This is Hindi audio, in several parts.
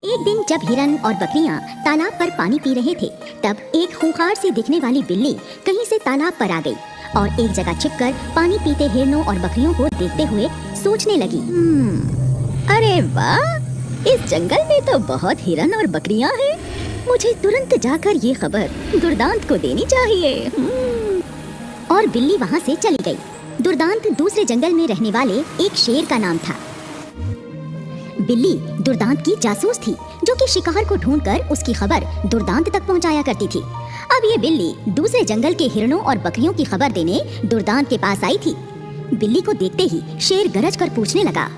एक दिन जब हिरन और बकरियां तालाब पर पानी पी रहे थे, तब एक खूंखार सी दिखने वाली बिल्ली कहीं से तालाब पर आ गई और एक जगह छिपकर पानी पीते हिरनों और बकरियों को देखते हुए सोचने लगी, अरे वाह, इस जंगल में तो बहुत हिरन और बकरियां हैं। मुझे तुरंत जाकर ये खबर दुर्दांत को देनी चाहिए। और बिल्ली वहाँ से चली गई। दुर्दांत दूसरे जंगल में रहने वाले एक शेर का नाम था। बिल्ली दुर्दांत की जासूस थी, जो कि शिकार को ढूंढकर उसकी खबर दुर्दांत तक पहुंचाया करती थी। अब ये बिल्ली दूसरे जंगल के हिरणों और बकरियों की खबर देने दुर्दांत के पास आई थी। बिल्ली को देखते ही शेर गरज कर पूछने लगा,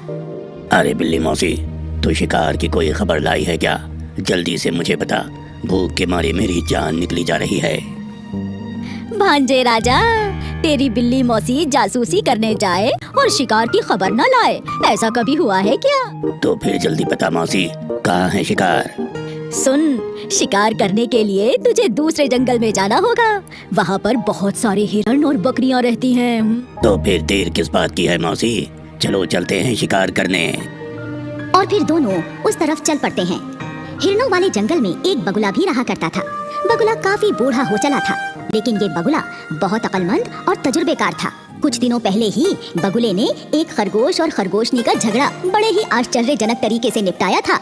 अरे बिल्ली मौसी, तू शिकार की कोई खबर लाई है क्या? जल्दी से मुझे बता, भूख के मारे मेरी जान निकली जा रही है। भांजे राजा, तेरी बिल्ली मौसी जासूसी करने जाए और शिकार की खबर न लाए, ऐसा कभी हुआ है क्या? तो फिर जल्दी बता मौसी, कहाँ है शिकार? सुन, शिकार करने के लिए तुझे दूसरे जंगल में जाना होगा। वहाँ पर बहुत सारे हिरण और बकरियाँ रहती हैं। तो फिर देर किस बात की है मौसी, चलो चलते हैं शिकार करने। और फिर दोनों उस तरफ चल पड़ते हैं। हिरणों वाले जंगल में एक बगुला भी रहा करता था। बगुला काफी बूढ़ा हो चला था, लेकिन ये बगुला बहुत अक्लमंद और तजुर्बेकार था। कुछ दिनों पहले ही बगुले ने एक खरगोश और खरगोशनी का झगड़ा बड़े ही आश्चर्यजनक तरीके से निपटाया था।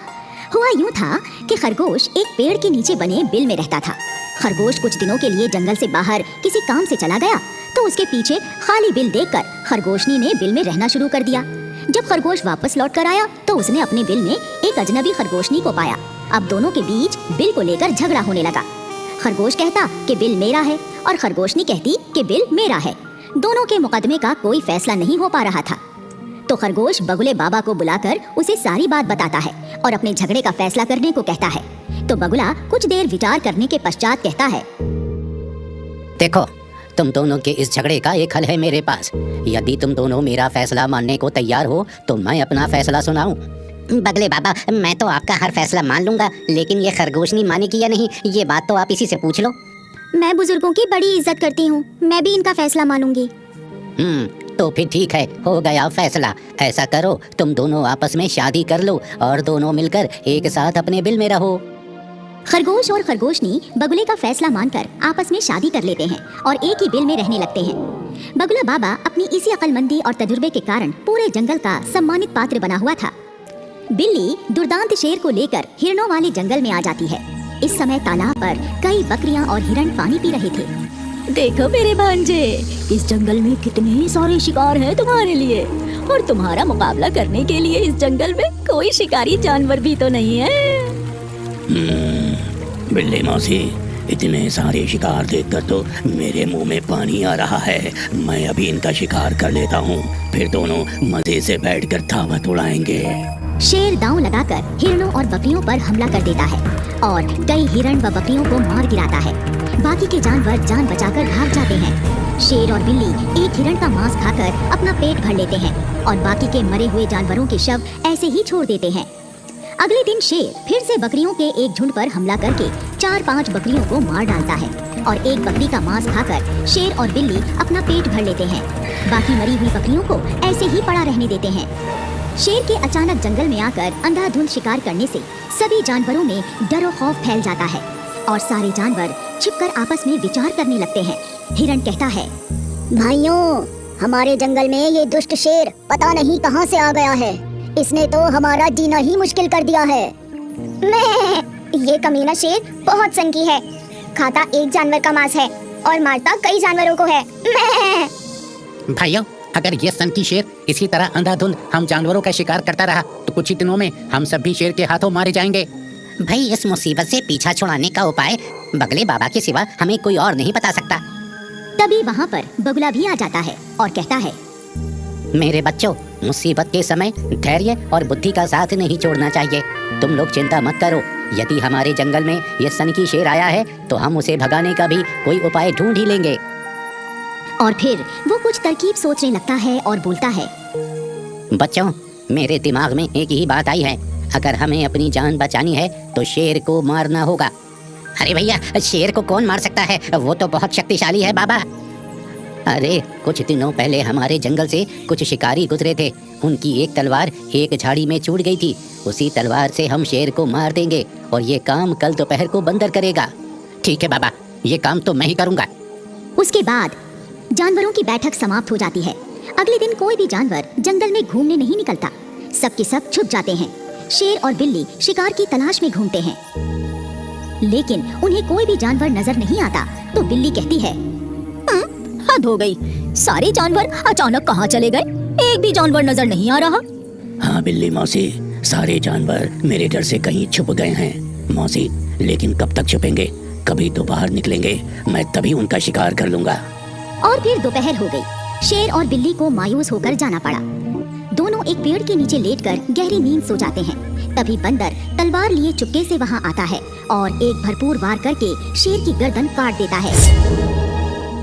हुआ यूं था कि खरगोश एक पेड़ के नीचे बने बिल में रहता था। खरगोश कुछ दिनों के लिए जंगल से बाहर किसी काम से चला गया, तो उसके पीछे खाली बिल देखकर खरगोशनी ने बिल में रहना शुरू कर दिया। जब खरगोश वापस लौट कर आया, तो उसने अपने बिल में एक अजनबी खरगोशनी को पाया। अब दोनों के बीच बिल को लेकर झगड़ा होने लगा। खरगोश कहता कि बिल मेरा है और खरगोशनी कहती कि बिल मेरा है। दोनों के मुकदमे का कोई फैसला नहीं हो पा रहा था। तो खरगोश बगुले बाबा को बुलाकर उसे सारी बात बताता है और अपने झगड़े का फैसला करने को कहता है। तो बगुला कुछ देर विचार करने के पश्चात कहता है, देखो, तुम दोनों के इस झगड़े का एक हल है मेरे पास। यदि तुम दोनों मेरा फैसला मानने को तैयार हो तो मैं अपना फैसला सुनाऊं। बगले बाबा, मैं तो आपका हर फैसला मान लूंगा, लेकिन ये खरगोशनी मानेगी या नहीं, ये बात तो आप इसी से पूछ लो। मैं बुजुर्गों की बड़ी इज्जत करती हूँ, मैं भी इनका फैसला मानूंगी। तो फिर ठीक है, हो गया फैसला। ऐसा करो, तुम दोनों आपस में शादी कर लो और दोनों मिलकर एक साथ अपने बिल में रहो। खरगोश और खरगोशनी बगुले का फैसला मानकर आपस में शादी कर लेते हैं और एक ही बिल में रहने लगते हैं। बगुला बाबा अपनी इसी अक्लमंदी और तजुर्बे के कारण पूरे जंगल का सम्मानित पात्र बना हुआ था। बिल्ली दुर्दांत शेर को लेकर हिरणों वाले जंगल में आ जाती है। इस समय तालाब पर कई बकरियां और हिरण पानी पी रहे थे। देखो मेरे भांजे, इस जंगल में कितने सारे शिकार हैं तुम्हारे लिए, और तुम्हारा मुकाबला करने के लिए इस जंगल में कोई शिकारी जानवर भी तो नहीं है। बिल्ली मौसी, इतने सारे शिकार देखकर तो मेरे मुंह में पानी आ रहा है। मैं अभी इनका शिकार कर लेता हूँ, फिर दोनों मजे से बैठकर धावा उड़ाएंगे। शेर दांव लगाकर हिरणों और बकरियों पर हमला कर देता है और कई हिरण व बकरियों को मार गिराता है। बाकी के जानवर जान बचाकर भाग जाते हैं। शेर और बिल्ली एक हिरण का मांस खाकर अपना पेट भर लेते हैं और बाकी के मरे हुए जानवरों के शव ऐसे ही छोड़ देते हैं। अगले दिन शेर फिर से बकरियों के एक झुंड पर हमला करके 4-5 बकरियों को मार डालता है और एक बकरी का मांस खाकर शेर और बिल्ली अपना पेट भर लेते हैं। बाकी मरी हुई बकरियों को ऐसे ही पड़ा रहने देते हैं। शेर के अचानक जंगल में आकर अंधाधुंध शिकार करने से सभी जानवरों में डर और खौफ फैल जाता है और सारे जानवर छिपकर आपस में विचार करने लगते हैं। हिरण कहता है, भाइयों, हमारे जंगल में ये दुष्ट शेर पता नहीं कहां से आ गया है। इसने तो हमारा जीना ही मुश्किल कर दिया है। ये कमीना शेर बहुत सनकी है, खाता एक जानवर का मांस है और मारता कई जानवरों को है। भाइयों, अगर ये सनकी शेर इसी तरह अंधाधुंध हम जानवरों का शिकार करता रहा तो कुछ ही दिनों में हम सब भी शेर के हाथों मारे जाएंगे। भाई, इस मुसीबत से पीछा छुड़ाने का उपाय बगले बाबा के सिवा हमें कोई और नहीं बता सकता। तभी वहाँ पर बगुला भी आ जाता है और कहता है, मेरे बच्चों, मुसीबत के समय धैर्य और बुद्धि का साथ नहीं छोड़ना चाहिए। तुम लोग चिंता मत करो, यदि हमारे जंगल में ये सनकी शेर आया है तो हम उसे भगाने का भी कोई उपाय ढूंढ ही लेंगे। और फिर वो कुछ तरकीब सोचने लगता है और बोलता है, बच्चों, मेरे दिमाग में एक ही बात आई है। अगर हमें अपनी जान बचानी है तो शेर को मारना होगा। अरे भैया, शेर को कौन मार सकता है? वो तो बहुत शक्तिशाली है बाबा। अरे कुछ दिनों पहले हमारे जंगल से कुछ शिकारी गुजरे थे। उनकी एक तलवार एक झाड़ी में छूट गई थी। उसी तलवार से हम शेर को मार देंगे और ये काम कल दोपहर को बंदर करेगा। ठीक है बाबा, ये काम तो मैं ही करूँगा। उसके बाद जानवरों की बैठक समाप्त हो जाती है। अगले दिन कोई भी जानवर जंगल में घूमने नहीं निकलता। सब के सब छुप जाते हैं। शेर और बिल्ली शिकार की तलाश में घूमते हैं, लेकिन उन्हें कोई भी जानवर नजर नहीं आता। तो बिल्ली कहती है, हद हो गई, सारे जानवर अचानक कहाँ चले गए? एक भी जानवर नजर नहीं आ रहा। हाँ बिल्ली मौसी, सारे जानवर मेरे डर से कहीं छुप गए हैं मौसी, लेकिन कब तक छुपेंगे? कभी तो बाहर निकलेंगे, मैं तभी उनका शिकार कर लूंगा। और फिर दोपहर हो गई। शेर और बिल्ली को मायूस होकर जाना पड़ा। दोनों एक पेड़ के नीचे लेटकर गहरी नींद सो जाते हैं। तभी बंदर तलवार लिए चुपके से वहां आता है और एक भरपूर वार करके शेर की गर्दन काट देता है।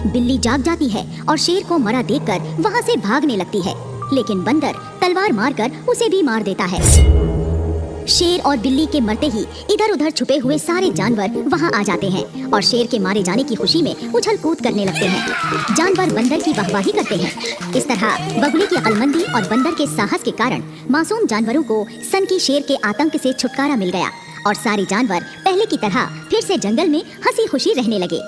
बिल्ली जाग जाती है और शेर को मरा देखकर वहां से भागने लगती है, लेकिन बंदर तलवार मारकर उसे भी मार देता है। शेर और बिल्ली के मरते ही इधर उधर छुपे हुए सारे जानवर वहां आ जाते हैं और शेर के मारे जाने की खुशी में उछल कूद करने लगते हैं। जानवर बंदर की वाहवाही करते हैं। इस तरह बगुले की अक्लमंदी और बंदर के साहस के कारण मासूम जानवरों को सन की शेर के आतंक से छुटकारा मिल गया और सारे जानवर पहले की तरह फिर से जंगल में हंसी खुशी रहने लगे।